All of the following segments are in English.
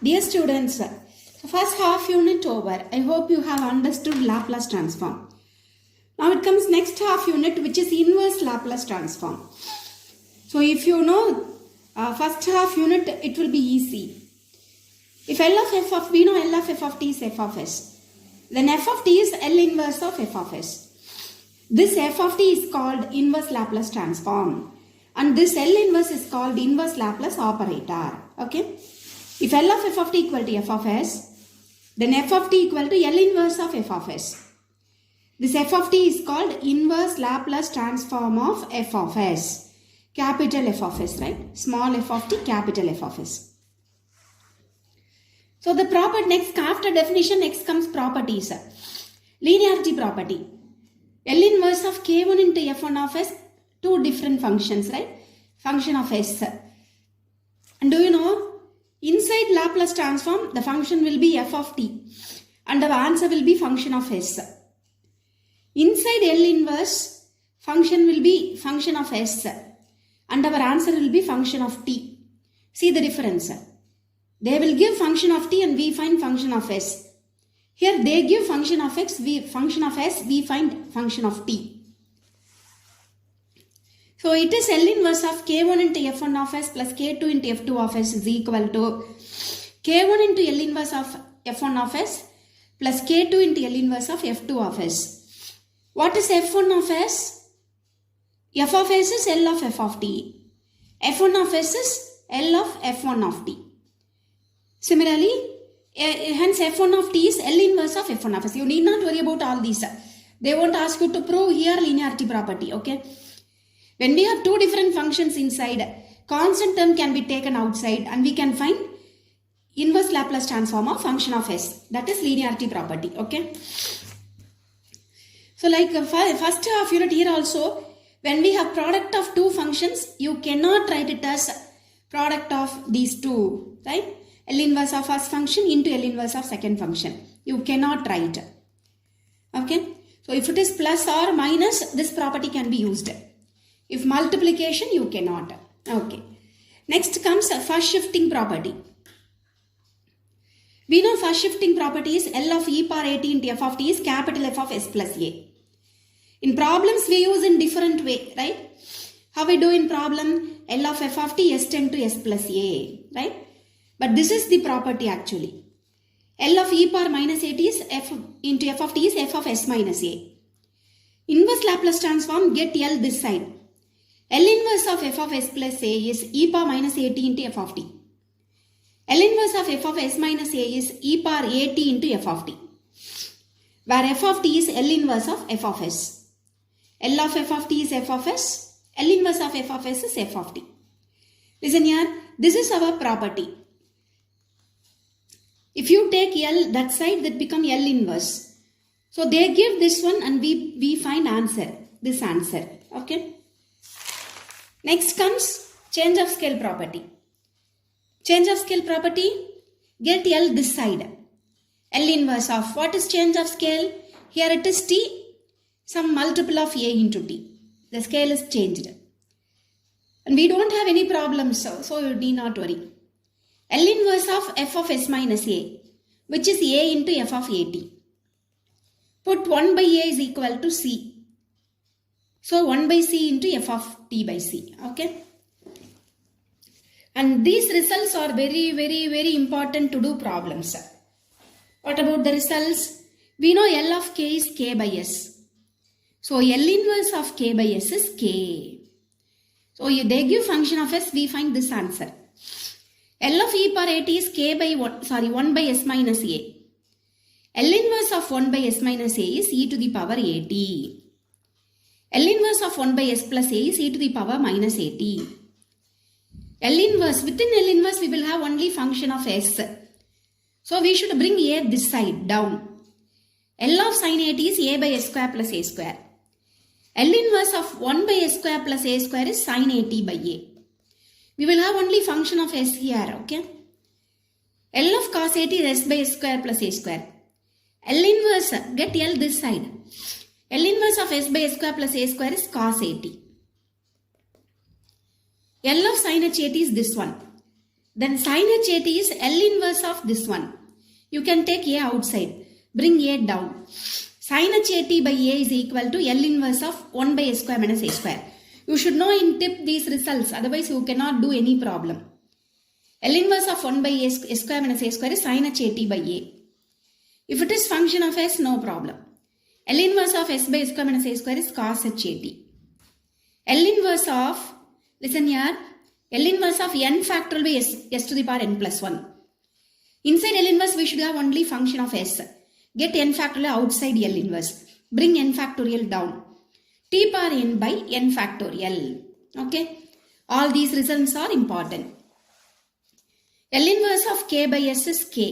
Dear students, first half unit over. I hope you have understood Laplace transform. Now it comes next half unit, which is inverse Laplace transform. So if you know first half unit, it will be easy. If L of f of, we know L of f of t is f of s. Then f of t is L inverse of f of s. This f of t is called inverse Laplace transform. And this L inverse is called inverse Laplace operator. Okay. If L of f of t equal to f of s, then f of t equal to L inverse of f of s. This f of t is called inverse Laplace transform of f of s. Capital F of s, right? Small f of t, capital F of s. So the property next, after definition, next comes properties. Linearity property. L inverse of k1 into f1 of s, two different functions, right? Function of s. And do you know, inside Laplace transform, the function will be f of t and our answer will be function of s. Inside L inverse, function will be function of s and our answer will be function of t. See the difference. They will give function of t and we find function of s. Here they give function of x, function of s, we find function of t. So it is L inverse of k1 into f1 of s plus k2 into f2 of s is equal to k1 into L inverse of f1 of s plus k2 into L inverse of f2 of s. What is f1 of s? F of s is L of f of t. f1 of s is L of f1 of t. Similarly, hence f1 of t is L inverse of f1 of s. You need not worry about all these. They won't ask you to prove here linearity property, okay? When we have two different functions inside, constant term can be taken outside and we can find inverse Laplace transform of function of s. That is linearity property, okay? So like first half unit here also, when we have product of two functions, you cannot write it as product of these two, right? L inverse of first function into L inverse of second function. You cannot write, okay? So if it is plus or minus, this property can be used. If multiplication, you cannot. Okay. Next comes a first shifting property. We know first shifting property is L of e power at into f of t is capital F of s plus a. In problems, we use in different way, right? How we do in problem? L of f of t s tend to s plus a, right? But this is the property actually. L of e power minus at is f into f of t is f of s minus a. Inverse Laplace transform, get L this side. L inverse of f of s plus a is e power minus at into f of t. L inverse of f of s minus a is e power at into f of t. Where f of t is L inverse of f of s. L of f of t is f of s. L inverse of f of s is f of t. Listen here, this is our property. If you take L that side, that become L inverse. So they give this one and we find answer, this answer, okay? Next comes change of scale property. Change of scale property, get L this side. L inverse of, what is change of scale? Here it is t, some multiple of a into t. The scale is changed. And we don't have any problems, so you need not worry. L inverse of f of s minus a, which is a into f of at. Put 1 by a is equal to c. So 1 by c into f of t by c, okay? And these results are very, very, very important to do problems. What about the results? We know L of k is k by s. So L inverse of k by s is k. So they give function of s, we find this answer. L of e power at is k by 1 by s minus a. L inverse of 1 by s minus a is e to the power at. L inverse of 1 by s plus a is e to the power minus at. L inverse, within L inverse we will have only function of s. So we should bring a this side down. L of sin at is a by s square plus a square. L inverse of 1 by s square plus a square is sin at by a. We will have only function of s here, okay? L of cos at is s by s square plus a square. L inverse, get L this side. L inverse of s by s square plus a square is cos at. L of sin h at is this one. Then sin HAT is L inverse of this one. You can take A outside. Bring A down. Sin HAT by A is equal to L inverse of 1 by A square minus A square. You should know in tip these results. Otherwise you cannot do any problem. L inverse of 1 by A square minus A square is sin HAT by A. If it is function of S, no problem. L inverse of S by A square minus A square is cos HAT. L inverse of, listen here, L inverse of n factorial by s to the power n plus 1. Inside L inverse we should have only function of s. Get n factorial outside L inverse. Bring n factorial down. T power n by n factorial. Okay. All these results are important. L inverse of k by s is k.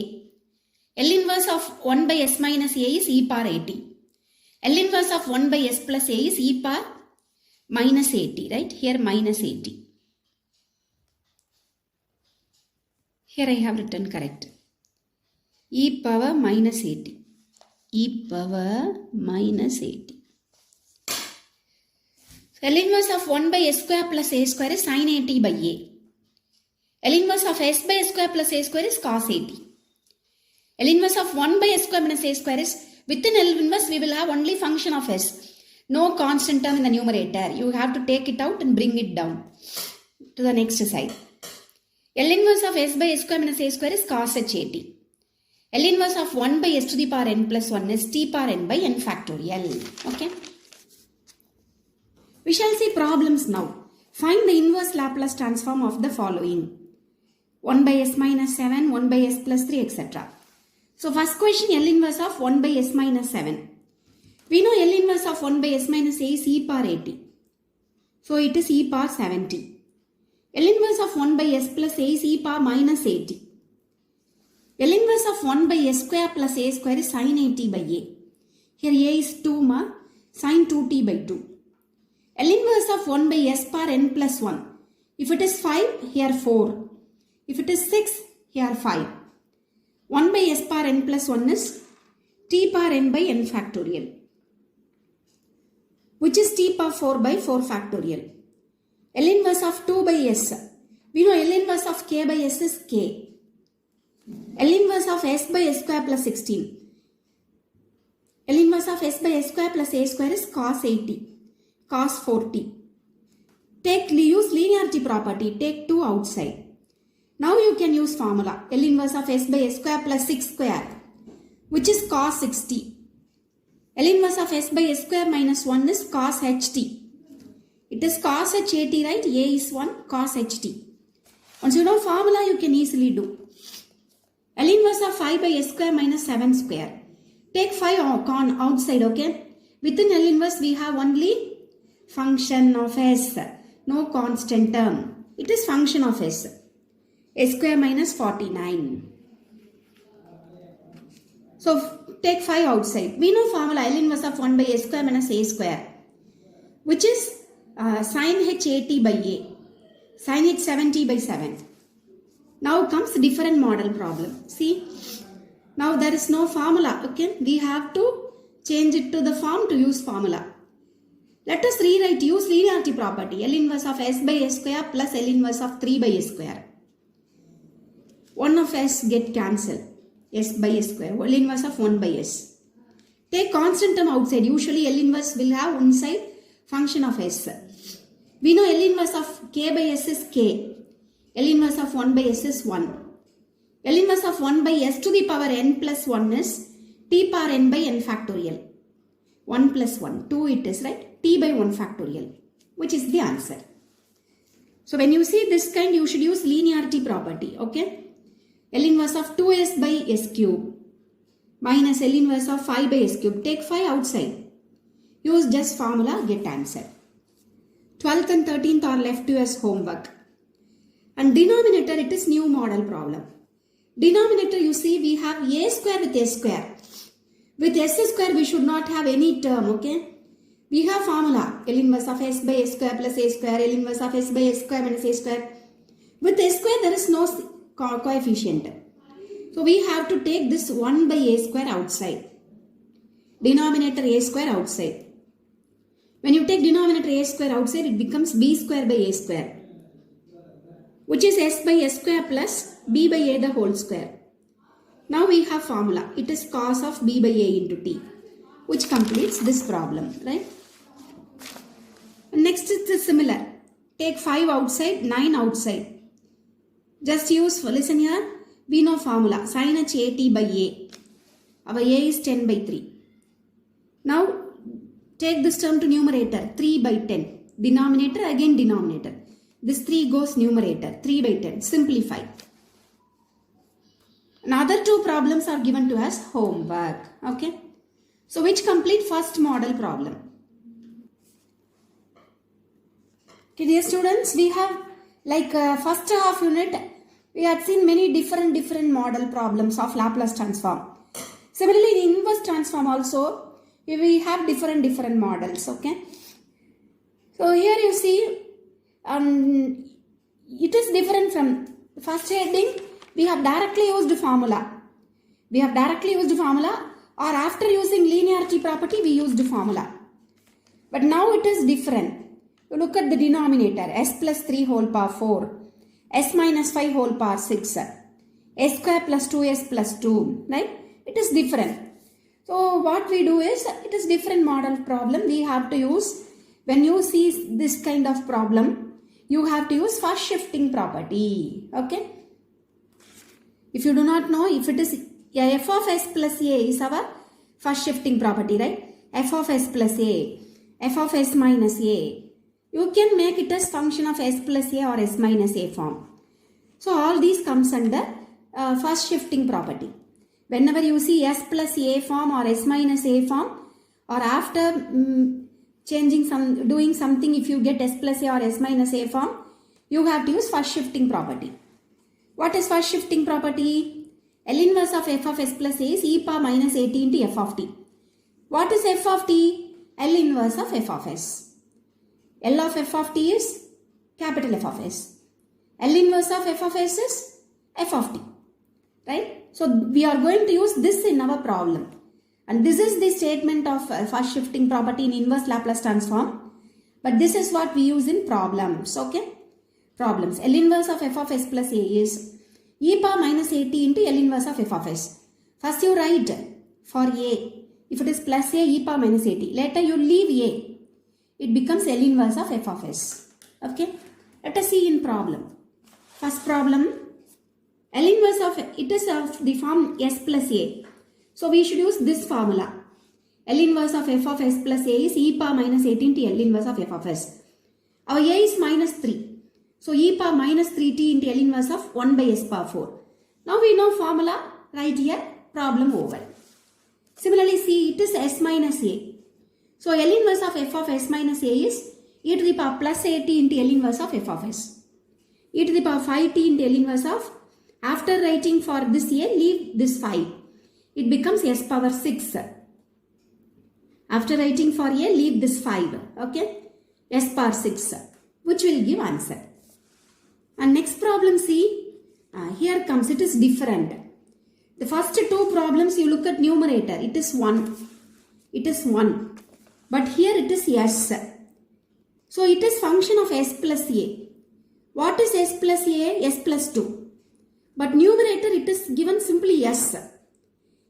L inverse of 1 by s minus a is e power at. L inverse of 1 by s plus a is e power minus at. Right? Here minus at. Here I have written correct. E power minus 80. E power minus 80. L inverse of 1 by s square plus a square is sin 80 by a. L inverse of s by s square plus a square is cos 80. L inverse of 1 by s square minus a square is, within L inverse we will have only function of s. No constant term in the numerator. You have to take it out and bring it down to the next side. L inverse of s by s square minus a square is cos HAT. L inverse of 1 by s to the power n plus 1 is t power n by n factorial. Okay. We shall see problems now. Find the inverse Laplace transform of the following. 1 by s minus 7, 1 by s plus 3, etc. So first question, L inverse of 1 by s minus 7. We know L inverse of 1 by s minus a is e power 80. So it is e power 70. L inverse of 1 by s plus a is e power minus 80. L inverse of 1 by s square plus a square is sin 80 by a. Here a is 2 ma, sin 2t by 2. L inverse of 1 by s power n plus 1. If it is 5, here 4. If it is 6, here 5. 1 by s power n plus 1 is t power n by n factorial, which is t power 4 by 4 factorial. L inverse of 2 by s. We know L inverse of k by s is k. L inverse of s by s square plus 16. L inverse of s by s square plus a square is cos 80. Cos 40. Use linearity property. Take 2 outside. Now you can use formula. L inverse of s by s square plus 6 square, which is cos 60. L inverse of s by s square minus 1 is cos ht. It is cos HAT, right? A is 1, cos HT. Once you know formula, you can easily do. L inverse of 5 by s square minus 7 square. Take 5 outside, okay? Within L inverse, we have only function of s. No constant term. It is function of s. S square minus 49. So, take 5 outside. We know formula L inverse of 1 by s square minus a square, which is sin HAT by A, sin H 70 by 7. Now comes different model problem. See, now there is no formula. Okay, we have to change it to the form to use formula. Let us rewrite, use linearity property. L inverse of s by s square plus L inverse of 3 by s square. 1 of s get cancelled. S by s square. L inverse of 1 by s. Take constant term outside. Usually L inverse will have one side function of s. We know L inverse of k by s is k. L inverse of 1 by s is 1. L inverse of 1 by s to the power n plus 1 is t power n by n factorial. 1 plus 1. 2 it is, right? T by 1 factorial, which is the answer. So when you see this kind, you should use linearity property. Okay? L inverse of 2s by s cube minus L inverse of 5 by s cube. Take 5 outside. Use just formula, get answer. 12th and 13th are left to as homework. And denominator, it is new model problem. Denominator, you see, we have a square with s square. With s square, we should not have any term, okay? We have formula, L inverse of s by s square plus a square, L inverse of s by s square minus a square. With s square, there is no coefficient. So we have to take this 1 by a square outside. Denominator a square outside. When you take denominator a square outside, it becomes b square by a square. which is s by s square plus b by a the whole square. Now we have formula. It is cos of b by a into t, which completes this problem, right? Next is similar. Take 5 outside, 9 outside. Just use, listen here, we know formula. Sin h a t by a. Our a is 10 by 3. Now take this term to numerator, 3 by 10. Denominator, again denominator. This 3 goes numerator, 3 by 10. Simplify. Another 2 problems are given to us homework. Okay. So which complete first model problem? Okay, dear students, we have like first half unit, we had seen many different model problems of Laplace transform. Similarly, in inverse transform also, we have different models. Okay. So here you see, it is different from first heading. We have directly used formula. Or after using linearity property, we used formula. But now it is different. You look at the denominator, s plus 3 whole power 4, s minus 5 whole power 6, s square plus 2s plus 2, right? It is different. So what we do is, it is different model problem. We have to use, when you see this kind of problem, you have to use first shifting property. Okay. If you do not know, if it is f of s plus a is our first shifting property, right? F of s plus a, f of s minus a. You can make it as function of s plus a or s minus a form. So all these comes under first shifting property. Whenever you see s plus a form or s minus a form, or after doing something, if you get s plus a or s minus a form, you have to use first shifting property. What is first shifting property? L inverse of f of s plus a is e power minus at into f of t. What is f of t? L inverse of f of s. L of f of t is capital F of s. L inverse of f of s is f of t. Right? So we are going to use this in our problem. And this is the statement of first shifting property in inverse Laplace transform. But this is what we use in problems. Okay? Problems. L inverse of f of s plus a is e power minus at into L inverse of f of s. First you write for a. If it is plus a, e power minus at. Later you leave a. It becomes L inverse of f of s. Okay. Let us see in problem. First problem. L inverse of, it is of the form s plus a. So we should use this formula. L inverse of f of s plus a is e power minus 8 into L inverse of f of s. Our a is minus 3. So e power minus 3t into L inverse of 1 by s power 4. Now we know formula, right here, problem over. Similarly, see, it is s minus a. So L inverse of f of s minus a is e to the power plus 8t into L inverse of f of s. E to the power 5t into L inverse of, after writing for this a, leave this 5. It becomes s power 6. After writing for a, leave this 5. Okay. S power 6. Which will give answer. And next problem, see. Here comes, it is different. The first 2 problems, you look at numerator. It is 1. It is 1. But here it is s. So it is function of s plus a. What is s plus a? S plus 2. But numerator, it is given simply s.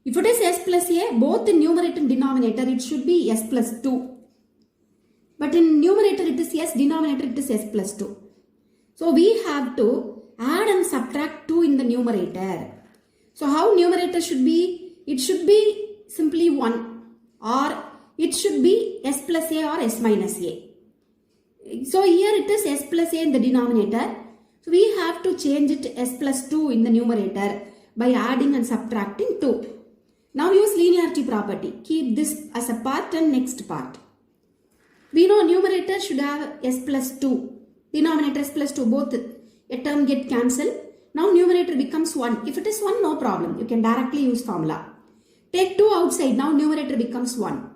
If it is s plus a, both in numerator and denominator, it should be s plus 2. But in numerator, it is s, denominator, it is s plus 2. So we have to add and subtract 2 in the numerator. So how numerator should be? It should be simply 1, or it should be s plus a or s minus a. So here it is s plus a in the denominator. So we have to change it s plus 2 in the numerator by adding and subtracting 2. Now use linearity property. Keep this as a part and next part. We know numerator should have s plus 2. Denominator s plus 2, both a term get cancelled. Now numerator becomes 1. If it is 1, no problem. You can directly use formula. Take 2 outside. Now numerator becomes 1.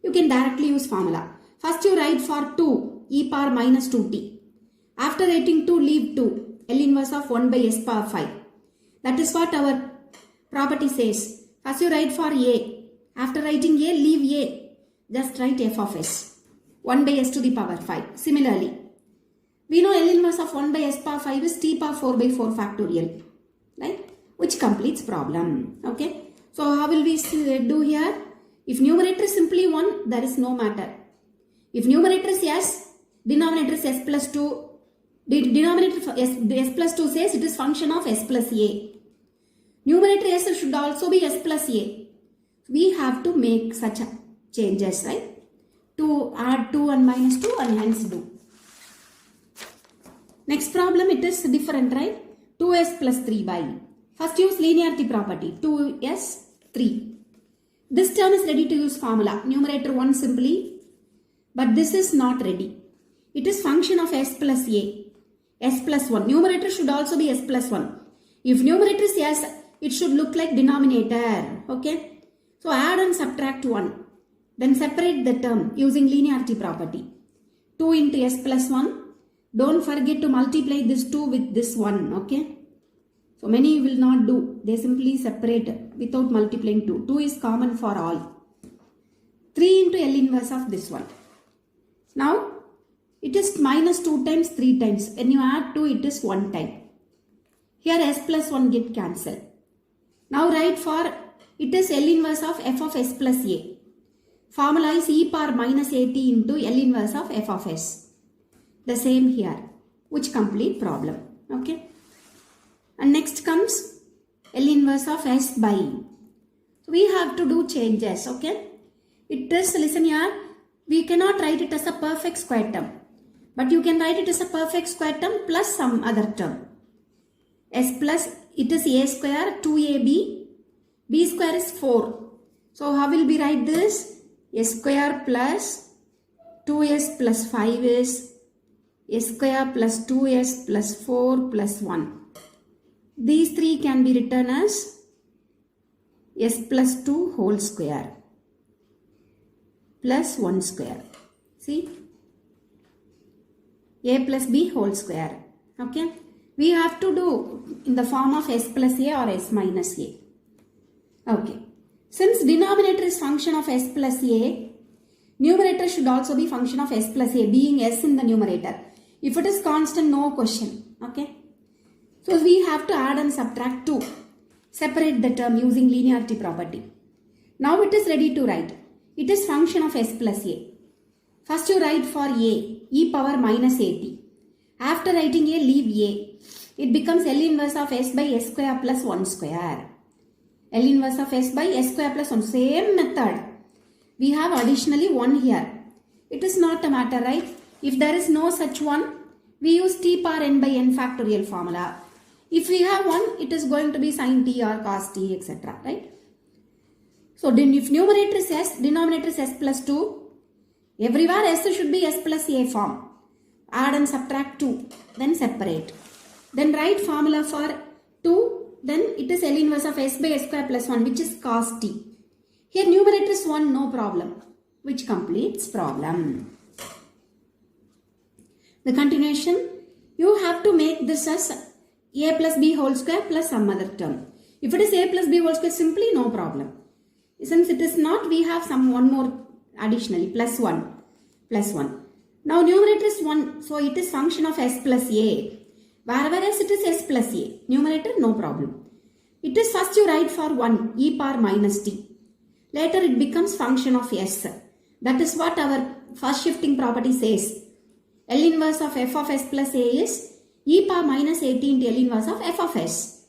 You can directly use formula. First you write for 2, e power minus 2t. After writing 2, leave 2. L inverse of 1 by s power 5. That is what our property says. First you write for a. After writing a, leave a. Just write f of s. 1 by s to the power 5. Similarly, We know L inverse of 1 by s power 5 is t power 4 by 4 factorial, right? Which completes problem. Okay. So how will we do here? If numerator is simply 1, there is no matter. If numerator is s, denominator is s plus 2. Denominator s plus 2 says it is function of s plus a. Numerator s should also be s plus a. We have to make such changes, right? To add 2 and minus 2 and hence do. Next problem, it is different, right? 2s plus 3 by. First use linearity property. 2s 3. This term is ready to use formula. Numerator 1 simply. But this is not ready. It is function of s plus a. S plus 1. Numerator should also be s plus 1. If numerator is s, it should look like denominator. Okay. So add and subtract 1. Then separate the term using linearity property. 2 into s plus 1. Don't forget to multiply this 2 with this 1. Okay. So many will not do. They simply separate without multiplying 2. 2 is common for all. 3 into L inverse of this one. Now it is minus 2 times 3 times. When you add 2, it is 1 time. Here s plus 1 get cancelled. Now write for it is L inverse of f of s plus a. Formula is e power minus at into L inverse of f of s. The same here, which complete problem. Okay. And next comes L inverse of s by. So we have to do changes. Okay. It is, listen here, we cannot write it as a perfect square term. But you can write it as a perfect square term plus some other term. S plus, it is a square, 2ab. B square is 4. So how will we write this? S square plus 2s plus 5 is s square plus 2s plus 4 plus 1. These three can be written as s plus 2 whole square plus 1 square. See? A plus b whole square. Okay? We have to do in the form of s plus a or s minus a. Okay. Since denominator is function of s plus a, numerator should also be function of s plus a, being s in the numerator. If it is constant, no question. Okay. So we have to add and subtract 2. Separate the term using linearity property. Now it is ready to write. It is function of s plus a. First you write for a, e power minus at. After writing a, leave a. It becomes L inverse of s by s square plus 1 square. L inverse of s by s square plus 1. Same method. We have additionally 1 here. It is not a matter, right? If there is no such one, we use t power n by n factorial formula. If we have 1, it is going to be sin t or cos t, etc. Right? So if numerator is s, denominator is s plus 2, everywhere s should be s plus a form. Add and subtract 2. Then separate. Then write formula for 2. Then it is L inverse of s by s square plus 1, which is cos t. Here numerator is 1, no problem. Which completes problem. The continuation, you have to make this as a plus b whole square plus some other term. If it is a plus b whole square, simply no problem. Since it is not, we have one more additionally, plus 1, plus 1. Now numerator is 1, so it is function of s plus a. Wherever else it is s plus a. Numerator, no problem. It is first you write for 1, e power minus t. Later it becomes function of s. That is what our first shifting property says. L inverse of f of s plus a is e power minus at into L inverse of f of s.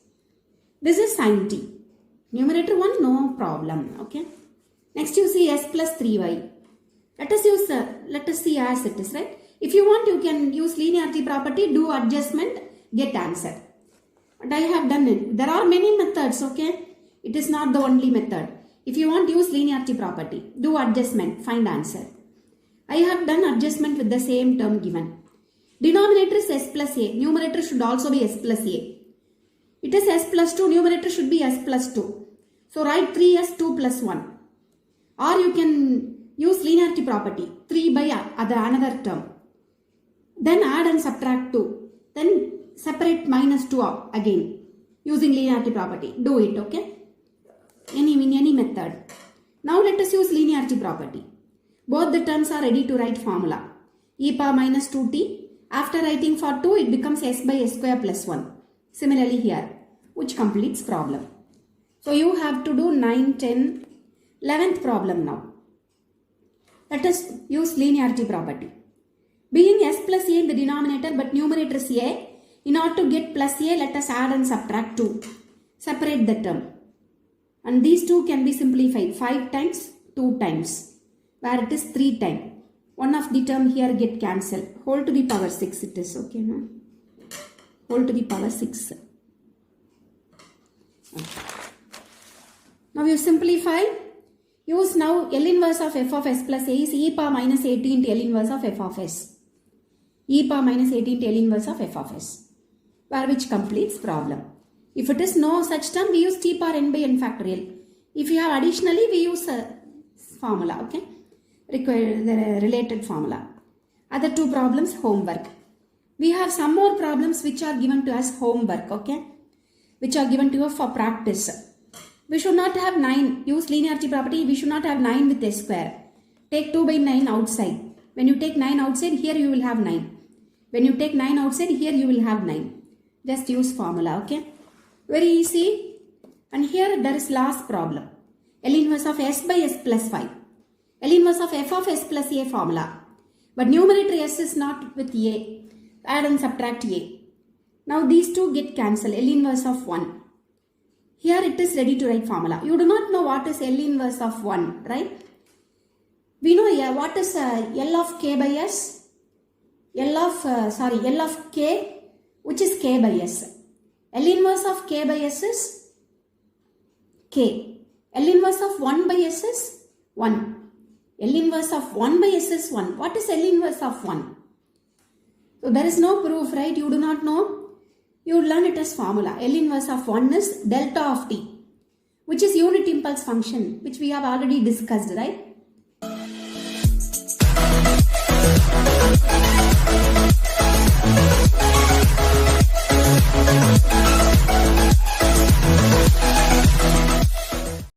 This is sin t. Numerator 1, no problem. Okay. Next you see s plus 3y. Let us see as it is, right? If you want, you can use linearity property, do adjustment, get answer. But I have done it. There are many methods, okay? It is not the only method. If you want, use linearity property, do adjustment, find answer. I have done adjustment with the same term given. Denominator is s plus a. Numerator should also be s plus a. It is s plus 2. Numerator should be s plus 2. So write 3s 2 plus 1. Or you can use linearity property. 3 by another term. Then add and subtract 2. Then separate minus 2 again. Using linearity property. Do it, okay? In any method. Now let us use linearity property. Both the terms are ready to write formula. E power minus 2t After writing for 2, it becomes s by s square plus 1. Similarly here, which completes problem. So you have to do 9, 10, 11th problem now. Let us use linearity property. Being s plus a in the denominator but numerator is a, in order to get plus a, let us add and subtract 2. Separate the term. And these two can be simplified. 5 times, 2 times. Where it is 3 times. One of the term here get cancelled. Whole to the power 6 it is. Okay, no? Whole to the power 6. Okay. Now you simplify. Use now L inverse of f of s plus a is e power minus 80 into L inverse of f of s. E power minus 80 into L inverse of f of s. Where which completes problem. If it is no such term, we use t power n by n factorial. If you have additionally, we use a formula. Okay. Require the related formula. Other two problems, homework. We have some more problems which are given to us homework. Okay. Which are given to us for practice. We should not have 9. Use linearity property. We should not have 9 with s square. Take 2 by 9 outside. When you take 9 outside, here you will have 9. When you take 9 outside, here you will have 9. Just use formula. Okay. Very easy. And here there is last problem. L inverse of s by s plus 5. L inverse of f of s plus a formula. But numerator s is not with a. Add and subtract a. Now these two get cancelled. L inverse of 1. Here it is ready to write formula. You do not know what is L inverse of 1, right? We know what is L of k by s. L of k, which is k by s. L inverse of k by s is k. L inverse of 1 by s is 1. L inverse of 1 by s is 1. What is L inverse of 1? So there is no proof, right? You do not know. You learn it as formula. L inverse of 1 is delta of t, which is unit impulse function, which we have already discussed, right?